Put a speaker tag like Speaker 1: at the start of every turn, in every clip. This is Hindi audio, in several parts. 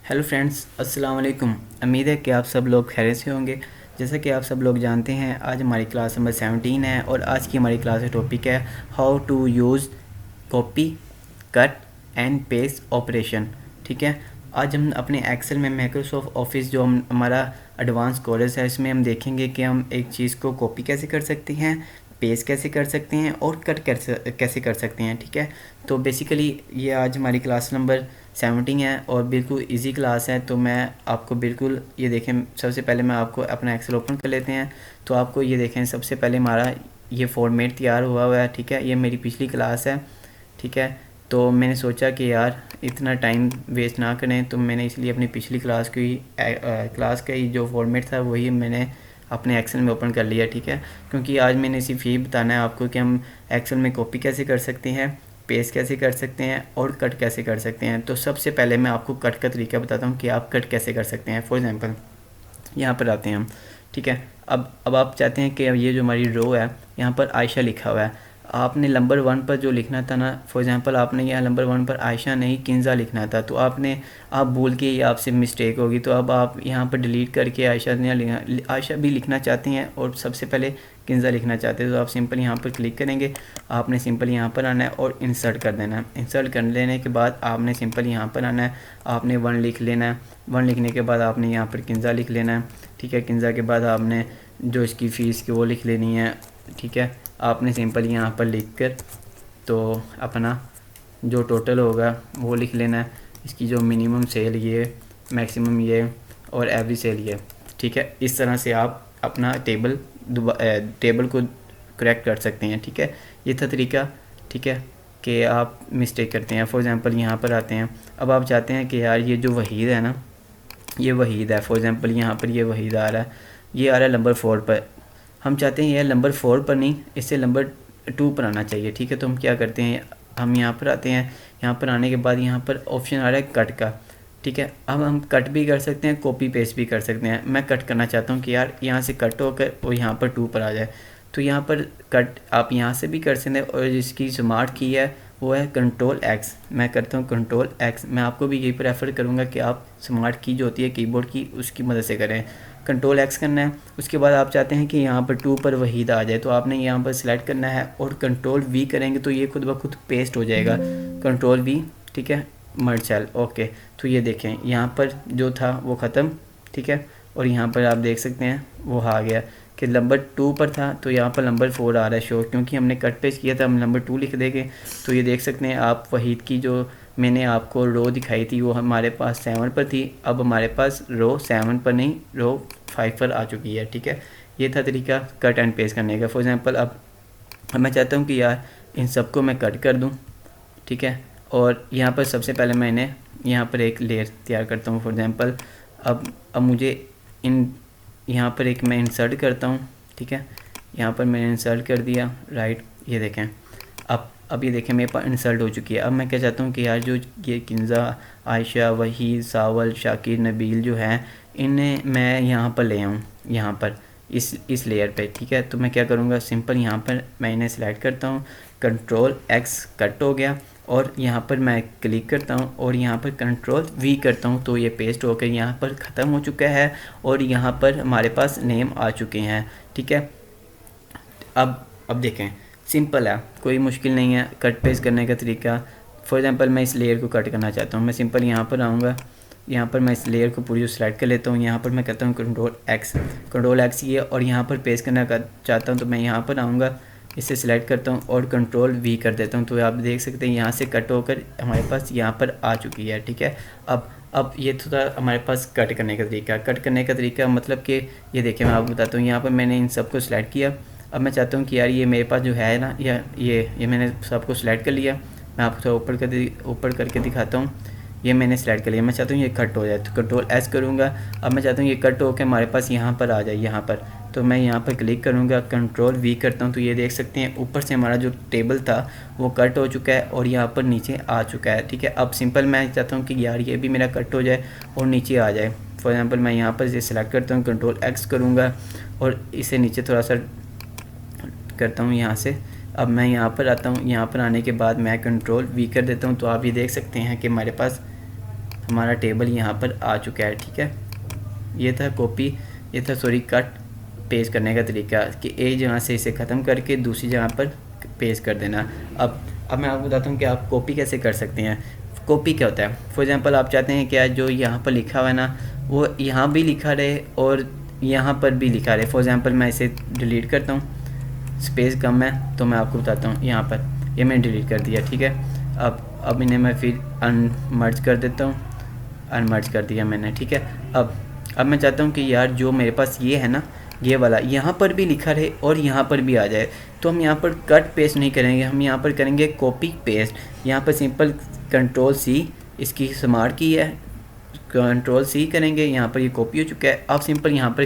Speaker 1: हेलो फ्रेंड्स, अस्सलाम वालेकुम। उम्मीद है कि आप सब लोग खैरियत से होंगे। जैसा कि आप सब लोग जानते हैं, आज हमारी क्लास नंबर 17 है और आज की हमारी क्लास का टॉपिक है how to use copy cut and paste operation. ठीक है, आज हम अपने एक्सेल में माइक्रोसॉफ्ट ऑफिस जो हमारा एडवांस कोर्स है, इसमें हम देखेंगे कि हम एक चीज़ को कॉपी कैसे कर सकते हैं, पेस्ट कैसे कर सकते हैं और कट कैसे कर सकते हैं। ठीक है, तो बेसिकली ये आज हमारी क्लास नंबर 17 है और बिल्कुल इजी क्लास है। तो मैं आपको बिल्कुल ये देखें, सबसे पहले मैं आपको अपना एक्सेल ओपन कर लेते हैं। तो आपको ये देखें, सबसे पहले हमारा ये फॉर्मेट तैयार हुआ है। ठीक है, ये मेरी पिछली क्लास है। ठीक है, तो मैंने सोचा कि यार इतना टाइम वेस्ट ना करें, तो मैंने इसलिए अपनी पिछली क्लास का ही जो फॉर्मेट था वही मैंने अपने एक्सेल में ओपन कर लिया। ठीक है, क्योंकि आज मैंने सिर्फ यही बताना है आपको कि हम एक्सेल में कॉपी कैसे कर सकते हैं, पेस्ट कैसे कर सकते हैं और कट कैसे कर सकते हैं। तो सबसे पहले मैं आपको कट का तरीका बताता हूँ कि आप कट कैसे कर सकते हैं। फॉर एग्जांपल यहाँ पर आते हैं हम। ठीक है, अब आप चाहते हैं कि ये जो हमारी रो है, यहाँ पर आयशा लिखा हुआ है। आपने नंबर 1 पर जो लिखना था ना, फॉर एग्जांपल आपने यहाँ नंबर 1 पर आयशा नहीं किंजा लिखना था, तो आप भूल के ये आपसे मिस्टेक होगी। तो अब आप यहाँ पर डिलीट करके आयशा भी लिखना चाहते हैं और सबसे पहले किंजा लिखना चाहते हैं, तो आप सिंपल यहाँ पर क्लिक करेंगे। आपने सिंपल यहाँ पर आना है और इंसर्ट कर देना है। इंसर्ट कर लेने के बाद आपने सिंपल यहाँ पर आना है, आपने 1 लिख लेना है। 1 लिखने के बाद आपने यहाँ पर किंजा लिख लेना है। ठीक है, किंजा के बाद आपने जो इसकी फ़ीस की वो लिख लेनी है। ठीक है, आपने सिंपल यहाँ पर लिख कर तो अपना जो टोटल होगा वो लिख लेना है। इसकी जो मिनिमम सेल ये, मैक्सिमम ये और एवरेज सेल ये। ठीक है, इस तरह से आप अपना टेबल को करेक्ट कर सकते हैं। ठीक है, ये था तरीका। ठीक है, कि आप मिस्टेक करते हैं। फॉर एग्ज़ाम्पल यहाँ पर आते हैं। अब आप चाहते हैं कि यार ये जो वहीद है ना, ये वहीद है। फॉर एग्ज़ाम्पल यहाँ पर ये वहीद आ रहा है, ये आ रहा है नंबर 4 पर। हम चाहते हैं ये नंबर 4 पर नहीं, इससे नंबर 2 पर आना चाहिए। ठीक है, तो हम क्या करते हैं, हम यहाँ पर आते हैं। यहाँ पर आने के बाद यहाँ पर ऑप्शन आ रहा है कट का। ठीक है, अब हम कट भी कर सकते हैं, कॉपी पेस्ट भी कर सकते हैं। मैं कट करना चाहता हूँ कि यार यहाँ से कट होकर और यहाँ पर 2 पर आ जाए। तो यहाँ पर कट आप यहाँ से भी कर सकते हैं और जिसकी स्मार्ट की है वो है कंट्रोल एक्स। मैं करता हूँ कंट्रोल एक्स। मैं आपको भी यही प्रेफर करूँगा कि आप स्मार्ट की जो होती है कीबोर्ड की, उसकी मदद से करें। कंट्रोल एक्स करना है। उसके बाद आप चाहते हैं कि यहाँ पर 2 पर वहीद आ जाए, तो आपने यहाँ पर सिलेक्ट करना है और कंट्रोल वी करेंगे तो ये खुद ब खुद पेस्ट हो जाएगा। Control we. ठीक है, मर्ज सेल। ओके, तो ये देखें यहाँ पर जो था वो ख़त्म। ठीक है, और यहाँ पर आप देख सकते हैं वो आ गया कि नंबर 2 पर था, तो यहाँ पर नंबर 4 आ रहा है शो, क्योंकि हमने कट पेस्ट किया था। हम नंबर 2 लिख देंगे तो ये देख सकते हैं आप, वहीद की जो मैंने आपको रो दिखाई थी वो हमारे पास 7 पर थी, अब हमारे पास रो 7 पर नहीं, रो 5 पर आ चुकी है। ठीक है, ये था तरीका कट एंड पेस्ट करने का। फॉर एग्ज़ाम्पल अब मैं चाहता हूँ कि यार इन सबको मैं कट कर दूँ। ठीक है, और यहाँ पर सबसे पहले मैंने यहाँ पर एक लेयर तैयार करता हूँ। फॉर एग्ज़ाम्पल अब मुझे इन यहाँ पर एक मैं इंसर्ट करता हूँ। ठीक है, यहाँ पर मैंने इंसर्ट कर दिया। राइट, ये देखें अब ये देखें मेरे पास इंसर्ट हो चुकी है। अब मैं क्या चाहता हूँ कि यार जो ये किंजा, आयशा, वहीद, सावल, शाकिर, नबील जो हैं, इन्हें मैं यहाँ पर ले आऊँ, यहाँ पर इस लेयर पे। ठीक है, तो मैं क्या करूँगा, सिंपल यहाँ पर मैं इन्हें सेलेक्ट करता हूँ, कंट्रोल एक्स कट हो गया और यहाँ पर मैं क्लिक करता हूँ और यहाँ पर कंट्रोल वी करता हूँ, तो ये पेस्ट होकर यहाँ पर ख़त्म हो चुका है और यहाँ पर हमारे पास नेम आ चुके हैं। ठीक है, अब देखें, सिंपल है, कोई मुश्किल नहीं है कट पेस्ट करने का तरीका। फॉर एग्ज़ाम्पल मैं इस लेयर को कट करना चाहता हूँ, मैं सिंपल यहाँ पर आऊँगा, यहाँ पर मैं इस लेयर को पूरी सेलेक्ट कर लेता हूँ। यहाँ पर मैं कहता हूँ कंट्रोल एक्स ये, और यहाँ पर पेस्ट करना चाहता हूँ तो मैं यहाँ पर आऊँगा, इसे सिलेक्ट करता हूँ और कंट्रोल वी कर देता हूँ। तो आप देख सकते हैं यहाँ से कट होकर हमारे पास यहाँ पर आ चुकी है। ठीक है, अब ये था हमारे पास कट करने का तरीका। कट करने का तरीका मतलब कि ये देखिए, मैं आपको बताता हूँ, यहाँ पर मैंने इन सबको सिलेक्ट किया। अब मैं चाहता हूँ कि यार ये मेरे पास जो है ना, या ये मैंने सबको सिलेक्ट कर लिया। मैं आपको थोड़ा ऊपर करके दिखाता हूँ। ये मैंने सेलेक्ट कर लिया, मैं चाहता हूँ ये कट हो जाए, तो कंट्रोल एस करूँगा। अब मैं चाहता हूँ ये कट होकर हमारे पास यहाँ पर आ जाए, यहाँ पर, तो मैं यहाँ पर क्लिक करूँगा, कंट्रोल वी करता हूँ, तो ये देख सकते हैं ऊपर से हमारा जो टेबल था वो कट हो चुका है और यहाँ पर नीचे आ चुका है। ठीक है, अब सिंपल मैं चाहता हूँ कि यार ये भी मेरा कट हो जाए और नीचे आ जाए। फॉर एग्ज़ाम्पल मैं यहाँ पर इसे सेलेक्ट करता हूँ, कंट्रोल एक्स करूँगा और इसे नीचे थोड़ा सा करता हूँ यहाँ से। अब मैं यहाँ पर आता हूँ, यहाँ पर आने के बाद मैं कंट्रोल वी कर देता हूँ, तो आप ये देख सकते हैं कि हमारे पास हमारा टेबल यहाँ पर आ चुका है। ठीक है, ये था कॉपी, ये था सॉरी कट पेस्ट करने का तरीका कि एक जगह से इसे ख़त्म करके दूसरी जगह पर पेस्ट कर देना। अब मैं आपको बताता हूँ कि आप कॉपी कैसे कर सकते हैं। कॉपी क्या होता है, फॉर एग्ज़ाम्पल आप चाहते हैं क्या जो यहाँ पर लिखा हुआ है ना वो यहाँ भी लिखा रहे और यहाँ पर भी लिखा रहे। फॉर एग्ज़ाम्पल मैं इसे डिलीट करता हूँ, स्पेस कम है तो मैं आपको बताता हूँ। यहाँ पर ये मैंने डिलीट कर दिया। ठीक है, अब इन्हें मैं फिर अनमर्ज कर देता हूँ, अनमर्ज कर दिया मैंने। ठीक है, अब मैं चाहता हूँ कि यार जो मेरे पास ये है ना ये वाला यहाँ पर भी लिखा रहे और यहाँ पर भी आ जाए, तो हम यहाँ पर कट पेस्ट नहीं करेंगे, हम यहाँ पर करेंगे कॉपी पेस्ट। यहाँ पर सिंपल कंट्रोल सी इसकी स्मार्ट की है, कंट्रोल सी करेंगे, यहाँ पर ये कॉपी हो चुका है। आप सिंपल यहाँ पर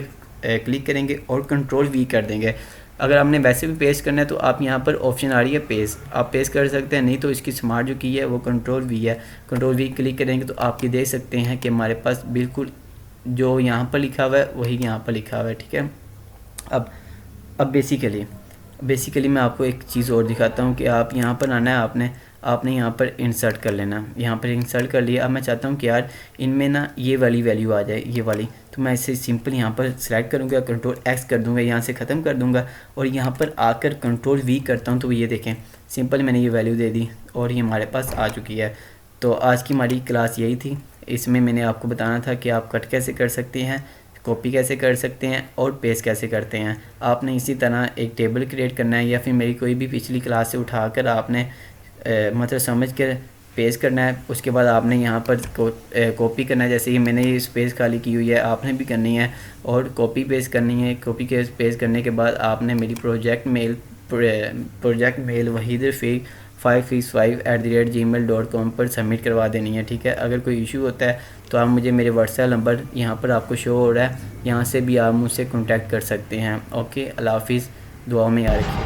Speaker 1: क्लिक करेंगे और कंट्रोल वी कर देंगे। अगर आपने वैसे भी पेस्ट करना है तो आप यहाँ पर ऑप्शन आ रही है पेस्ट, आप पेस्ट कर सकते हैं, नहीं तो इसकी स्मार्ट जो की है वो कंट्रोल वी है। कंट्रोल वी क्लिक करेंगे तो आप ये देख सकते हैं कि हमारे पास बिल्कुल जो यहाँ पर लिखा हुआ है वही यहाँ पर लिखा हुआ है। ठीक है, अब बेसिकली मैं आपको एक चीज़ और दिखाता हूँ कि आप यहाँ पर आना है, आपने यहाँ पर इंसर्ट कर लेना। यहाँ पर इंसर्ट कर लिया। अब मैं चाहता हूँ कि यार इनमें ना ये वाली वैल्यू आ जाए, ये वाली, तो मैं इसे सिंपल यहाँ पर सेलेक्ट करूँगा, कंट्रोल एक्स कर दूँगा, यहाँ से ख़त्म कर दूँगा और यहाँ पर आकर कंट्रोल वी करता हूँ तो ये देखें सिंपल मैंने ये वैल्यू दे दी और ये हमारे पास आ चुकी है। तो आज की हमारी क्लास यही थी, इसमें मैंने आपको बताना था कि आप कट कैसे कर सकते हैं, कॉपी कैसे कर सकते हैं और पेस्ट कैसे करते हैं। आपने इसी तरह एक टेबल क्रिएट करना है या फिर मेरी कोई भी पिछली क्लास से उठाकर आपने मतलब समझ कर पेस्ट करना है। उसके बाद आपने यहाँ पर कॉपी करना है, जैसे कि मैंने ये स्पेस खाली की हुई है आपने भी करनी है और कॉपी पेस्ट करनी है। कॉपी पेस्ट करने के बाद आपने मेरी प्रोजेक्ट मेल वहीद रफ़ीक 565@gmail.com पर सबमिट करवा देनी है। ठीक है, अगर कोई इशू होता है तो आप मुझे मेरे व्हाट्सएप नंबर यहाँ पर आपको शो हो रहा है, यहाँ से भी आप मुझसे कॉन्टैक्ट कर सकते हैं। ओके, अल्लाह हाफिज़, दुआ में याद रखिए।